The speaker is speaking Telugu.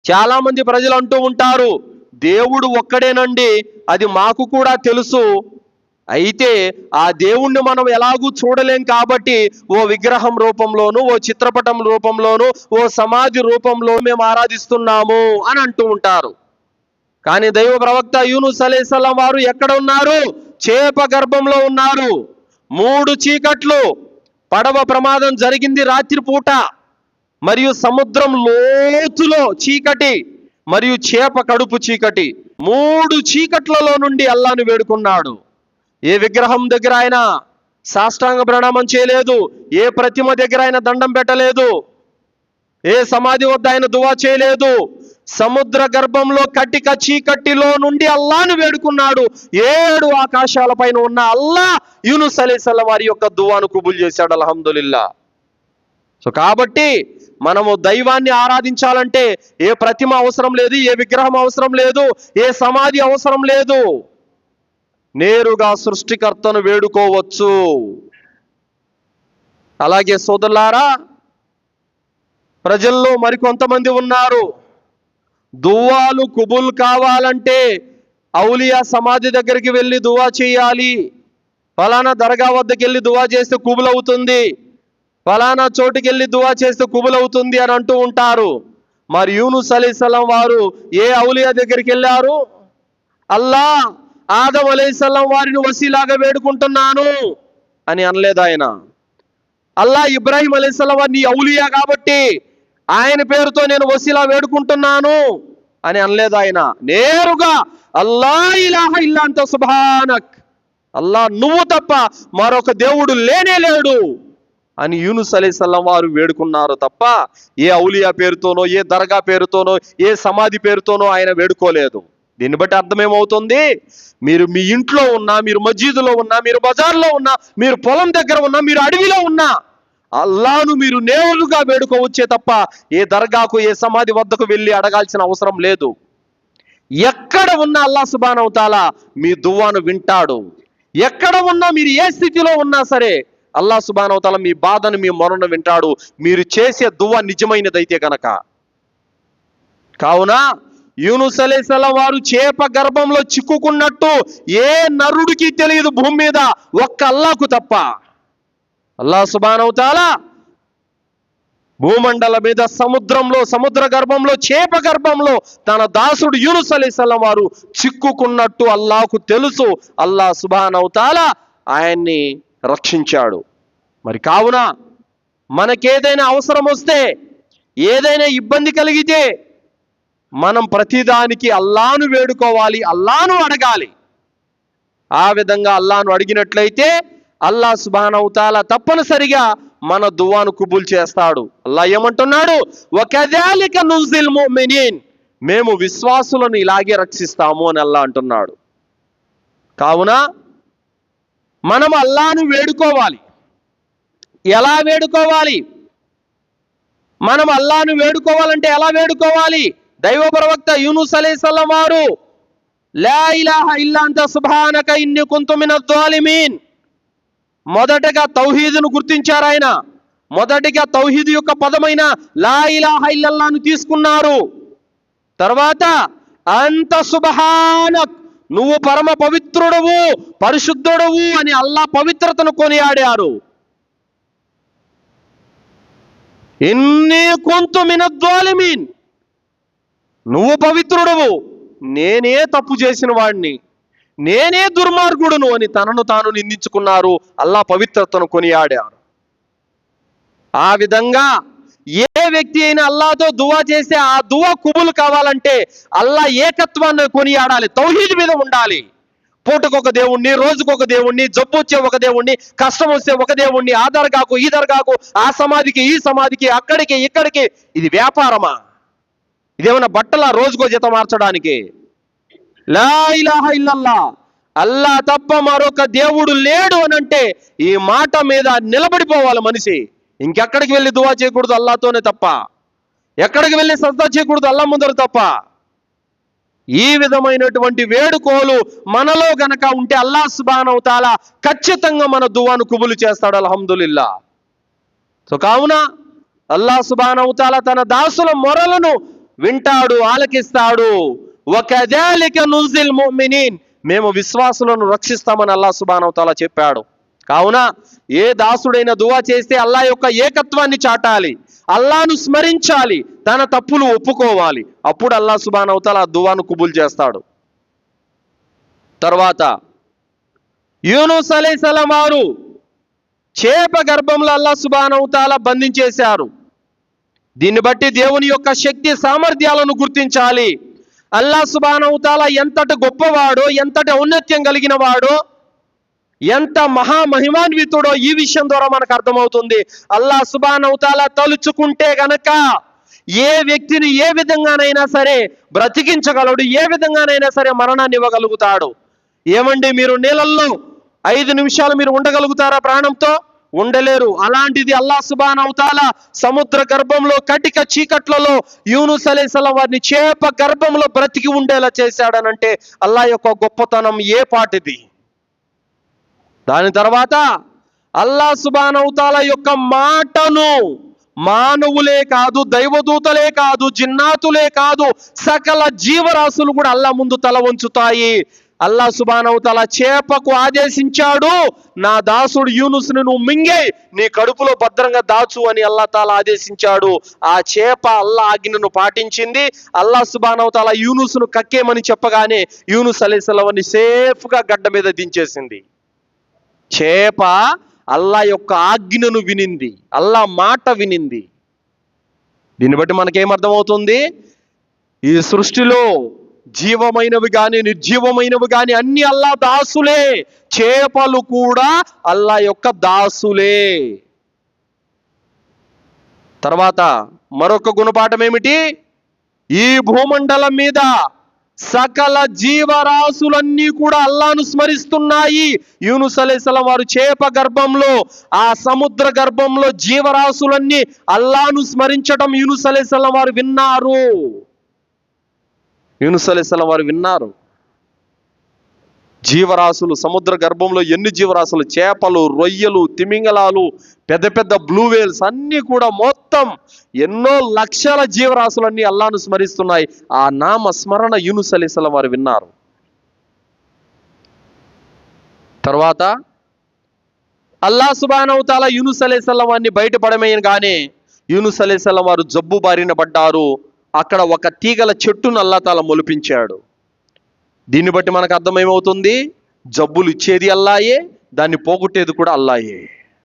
చాలా మంది ప్రజలు అంటూ ఉంటారు, దేవుడు ఒక్కడేనండి, అది మాకు కూడా తెలుసు. అయితే ఆ దేవుణ్ణి మనం ఎలాగూ చూడలేం కాబట్టి ఓ విగ్రహం రూపంలోను, ఓ చిత్రపటం రూపంలోను, ఓ సమాధి రూపంలో మేము ఆరాధిస్తున్నాము అని అంటూ ఉంటారు. కానీ దైవ ప్రవక్త యూనుస్ అలైహిస్సలాం వారు ఎక్కడ ఉన్నారు? చేప గర్భంలో ఉన్నారు. 3 చీకట్లు. పడవ ప్రమాదం జరిగింది రాత్రిపూట, మరియు సముద్రం లోతులో చీకటి, మరియు చేప కడుపు చీకటి. 3 చీకట్లలో నుండి అల్లాహ్ను వేడుకున్నాడు. ఏ విగ్రహం దగ్గర ఆయన సాష్టాంగ ప్రణామం చేయలేదు, ఏ ప్రతిమ దగ్గర ఆయన దండం పెట్టలేదు, ఏ సమాధి వద్ద ఆయన దువా చేయలేదు. సముద్ర గర్భంలో కటిక చీకటిలో నుండి అల్లాహ్ను వేడుకున్నాడు. 7 ఆకాశాల పైన ఉన్న అల్లాహ్ యూనుస్ అలైహిస్సలాం వారి యొక్క దువాను కబూల్ చేశాడు. అల్హమ్దులిల్లా. సో కాబట్టి మనము దైవాన్ని ఆరాధించాలంటే ఏ ప్రతిమ అవసరం లేదు, ఏ విగ్రహం అవసరం లేదు, ఏ సమాధి అవసరం లేదు. నేరుగా సృష్టికర్తను వేడుకోవచ్చు. అలాగే సోదరులారా, ప్రజల్లో మరికొంతమంది ఉన్నారు, దువాలు కుబుల్ కావాలంటే ఔలియా సమాధి దగ్గరికి వెళ్ళి దువా చేయాలి, ఫలానా దర్గా వద్దకు వెళ్ళి దువా చేస్తే కుబుల్ అవుతుంది, ఫలానా చోటుకి వెళ్ళి దువా చేస్తే కుబుల్ అవుతుంది అని అంటూ ఉంటారు. మరి యూనుస్ అలైహిస్సలాం వారు ఏ ఔలియా దగ్గరికి వెళ్ళారు? అల్లాహ్ ఆదం అలైహిస్సలాం వారిని వసీలాగా వేడుకుంటున్నాను అని అనలేదు ఆయన. అల్లాహ్ ఇబ్రాహీం అలైహిస్సలాం వారిని ఔలియా కాబట్టి ఆయన పేరుతో నేను వసీలా వేడుకుంటున్నాను అని అనలేదు ఆయన. నేరుగా అల్లా ఇలాహ ఇల్లా అంత సుబ్హానక్, అల్లా నువ్వు తప్ప మరొక దేవుడు లేనే లేడు అని యూనుస్ అలైహిస్సలాం వారు వేడుకున్నారు తప్ప ఏ ఔలియా పేరుతోనో, ఏ దర్గా పేరుతోనో, ఏ సమాధి పేరుతోనో ఆయన వేడుకోలేదు. దీన్ని బట్టి అర్థమేమవుతుంది? మీరు మీ ఇంట్లో ఉన్నా, మీరు మస్జిద్లో ఉన్నా, మీరు బజార్లో ఉన్నా, మీరు పొలం దగ్గర ఉన్నా, మీరు అడవిలో ఉన్నా, అల్లాహ్ను మీరు నేరుగా వేడుకోవచ్చే తప్ప ఏ దర్గాకు, ఏ సమాధి వద్దకు వెళ్ళి అడగాల్సిన అవసరం లేదు. ఎక్కడ ఉన్నా అల్లాహ్ సుబ్హానహు తఆలా మీ దువాను వింటాడు. ఎక్కడ ఉన్నా, మీరు ఏ స్థితిలో ఉన్నా సరే అల్లాహ్ సుబ్హానహు తఆలా మీ బాధను, మీ మొరను వింటాడు, మీరు చేసే దువా నిజమైనదైతే గనక. కావున యూనుస్ అలైహిస్సలాం వారు చేప గర్భంలో చిక్కుకున్నట్టు ఏ నరుడికి తెలియదు భూమి మీద, ఒక్క అల్లాహ్కు తప్ప. అల్లాహ్ సుబ్హానహు తఆలా భూమండల మీద, సముద్రంలో, సముద్ర గర్భంలో, చేప గర్భంలో తన దాసుడు యూనుస్ అలైహిస్సలాం వారు చిక్కుకున్నట్టు అల్లాహ్కు తెలుసు. అల్లాహ్ సుబ్హానహు తఆలా ఆయన్ని రక్షించాడు. మరి కావున మనకేదైనా అవసరం వస్తే, ఏదైనా ఇబ్బంది కలిగితే మనం ప్రతిదానికి అల్లాహ్ను వేడుకోవాలి, అల్లాహ్ను అడగాలి. ఆ విధంగా అల్లాహ్ను అడిగినట్లయితే అల్లాహ్ సుబ్హానహు తఆలా తప్పనిసరిగా మన దువాను కబూల్ చేస్తాడు. అల్లాహ్ ఏమంటున్నాడు? వకజాలిక నుజిల్ ముమినీన్, మేము విశ్వాసులను ఇలాగే రక్షిస్తాము అని అల్లాహ్ అంటున్నాడు. కావున మనం అల్లాహ్ను వేడుకోవాలి. ఎలా వేడుకోవాలి? మనం అల్లాహ్ను వేడుకోవాలంటే ఎలా వేడుకోవాలి? దైవ ప్రవక్త యూనుస్ అలైహిస్సలాం వారు లా ఇలాహ ఇల్లా అంత సుబ్హానక ఇన్ని కుంతు మినజ్ జాలిమీన్, మొదటగా తౌహీదును గుర్తించారు ఆయన. మొదటిగా తౌహీద్ యొక్క పదమైన లా ఇలాహ ఇల్లల్లాహ్ను తీసుకున్నారు. తర్వాత అంత సుబ్హానక్, నువ్వు పరమ పవిత్రుడవు, పరిశుద్ధుడవు అని అల్లాహ్ పవిత్రతను కొనియాడారు. ఇన్ని కుంతు మినజ్ జాలిమీన్, నువ్వు పవిత్రుడవు, నేనే తప్పు చేసిన వాడిని, నేనే దుర్మార్గుడును అని తనను తాను నిందించుకున్నారు. అల్లాహ్ పవిత్రతను కొనియాడారు. ఆ విధంగా ఏ వ్యక్తి అయినా అల్లాహ్తో దువా చేస్తే ఆ దువా కుబుల్ కావాలంటే అల్లాహ్ ఏకత్వాన్ని కొనియాడాలి, తౌహీద్ మీద ఉండాలి. పూటకొక దేవుణ్ణి, రోజుకొక దేవుణ్ణి, జబ్బు వచ్చే ఒక దేవుణ్ణి, కష్టం వస్తే ఒక దేవుణ్ణి, ఆ దర్గాకు, ఈ దర్గాకు, ఆ సమాధికి, ఈ సమాధికి, అక్కడికి, ఇక్కడికి. ఇది వ్యాపారమా? ఇదేమన్నా బట్టల రోజుకో జత మార్చడానికి? లా ఇలాహ ఇల్లల్లాహ్, అల్లాహ్ తప్ప మరొక దేవుడు లేడు అని అంటే ఈ మాట మీద నిలబడిపోవాలి మనిషి. ఇంకెక్కడికి వెళ్ళి దువా చేయకూడదు అల్లాహ్తోనే తప్ప, ఎక్కడికి వెళ్ళి సజ్దా చేయకూడదు అల్లాహ్ ముందర తప్ప. ఈ విధమైనటువంటి వేడుకోలు మనలో గనక ఉంటే అల్లాహ్ సుబ్హానహు తఆలా ఖచ్చితంగా మన దువాను కుబులు చేస్తాడు. అల్హమ్దులిల్లా. సో కావున అల్లాహ్ సుబ్హానహు తఆలా తన దాసుల మొరలను వింటాడు, ఆలకిస్తాడు. వకదాలిక నుజిల్ ముమినీన్, మేము విశ్వాసులను రక్షిస్తామని అల్లాహ్ సుబ్హానహు వ తఆలా చెప్పాడు. కావున ఏ దాసుడైనా దువా చేస్తే అల్లాహ్ యొక్క ఏకత్వాన్ని చాటాలి, అల్లాహ్ను స్మరించాలి, తన తప్పులు ఒప్పుకోవాలి. అప్పుడు అల్లాహ్ సుబ్హానహు వ తఆలా ఆ దువాను కబూల్ చేస్తాడు. తర్వాత యూనుస్ అలైహిస్సలాం వారు చేప గర్భంలో అల్లాహ్ సుబ్హానహు వ తఆలా బంధించేశారు. దీన్ని బట్టి దేవుని యొక్క శక్తి సామర్థ్యాలను గుర్తించాలి. అల్లాహ్ సుబ్హానహు వ తఆలా ఎంతటి గొప్పవాడో, ఎంతటి ఔన్నత్యం కలిగిన వాడో, ఎంత మహామహిమాన్వితుడో ఈ విషయం ద్వారా మనకు అర్థమవుతుంది. అల్లాహ్ సుబ్హానహు వ తఆలా తలుచుకుంటే గనక ఏ వ్యక్తిని ఏ విధంగానైనా సరే బ్రతికించగలడు, ఏ విధంగానైనా సరే మరణాన్ని ఇవ్వగలుగుతాడు. ఏమండి, మీరు నీళ్ళల్లో 5 నిమిషాలు మీరు ఉండగలుగుతారా? ప్రాణంతో ఉండలేరు. అలాంటిది అల్లాహ్ సుబ్హానహు వ తఆలా సముద్ర గర్భంలో కటిక చీకట్లలో యూనుస్ అలైహిస్సలాం వారిని చేప గర్భంలో బ్రతికి ఉండేలా చేశాడనంటే అల్లాహ్ యొక్క గొప్పతనం ఏ పాటిది. దాని తర్వాత అల్లాహ్ సుబ్హానహు వ తఆలా యొక్క మాటను మానవులే కాదు, దైవదూతలే కాదు, జిన్నాతులే కాదు, సకల జీవరాశులు కూడా అల్లాహ్ ముందు తల వంచుతాయి. అల్లాహ్ సుబ్హానహు వ తఆలా చేపకు ఆదేశించాడు, నా దాసుడు యూనుస్ను నువ్వు మింగే నీ కడుపులో భద్రంగా దాచు అని అల్లాహ్ తాలా ఆదేశించాడు. ఆ చేప అల్లాహ్ ఆజ్ఞను పాటించింది. అల్లాహ్ సుబ్హానహు వ తఆలా యూనుస్ను కక్కేమని చెప్పగానే యూనుస్ అలైహిస్సలాంని సేఫ్గా గడ్డ మీద దించేసింది. చేప అల్లాహ్ యొక్క ఆజ్ఞను వినింది, అల్లాహ్ మాట వినింది. దీన్ని బట్టి మనకేమర్థమవుతుంది? ఈ సృష్టిలో జీవమైనవి కానీ నిర్జీవమైనవి కానీ అన్ని అల్లాహ్ దాసులే. చేపలు కూడా అల్లాహ్ యొక్క దాసులే. తర్వాత మరొక గుణపాఠం ఏమిటి? ఈ భూమండలం మీద సకల జీవరాశులన్నీ కూడా అల్లాహ్ను స్మరిస్తున్నాయి. యూనుస్ అలైహిస్సలాం వారు చేప గర్భంలో, ఆ సముద్ర గర్భంలో జీవరాశులన్నీ అల్లాహ్ను స్మరించడం యూనుస్ అలైహిస్సలాం వారు విన్నారు. యూనుస్ అలైహిస్సలాం వారు విన్నారు. జీవరాశులు, సముద్ర గర్భంలో ఎన్ని జీవరాశులు, చేపలు, రొయ్యలు, తిమింగలాలు, పెద్ద పెద్ద బ్లూ వేల్స్ అన్నీ కూడా మొత్తం ఎన్నో లక్షల జీవరాశులన్నీ అల్లాహ్ను స్మరిస్తున్నాయి. ఆ నామ స్మరణ యూనుస్ అలైహిస్సలాం వారు విన్నారు. తర్వాత అల్లాహ్ సుబ్హానహు వ తఆలా యూనుస్ అలైహిస్సలాం వారిని బయటపడమేయగానే యూనుస్ అలైహిస్సలాం వారు జబ్బు బారిన పడ్డారు. అక్కడ ఒక తీగల చెట్టును అల్లాహ్ తాలా మొలిపించాడు. దీన్ని బట్టి మనకు అర్థమేమవుతుంది? జబ్బులు ఇచ్చేది అల్లాయే, దాన్ని పోగొట్టేది కూడా అల్లాయే.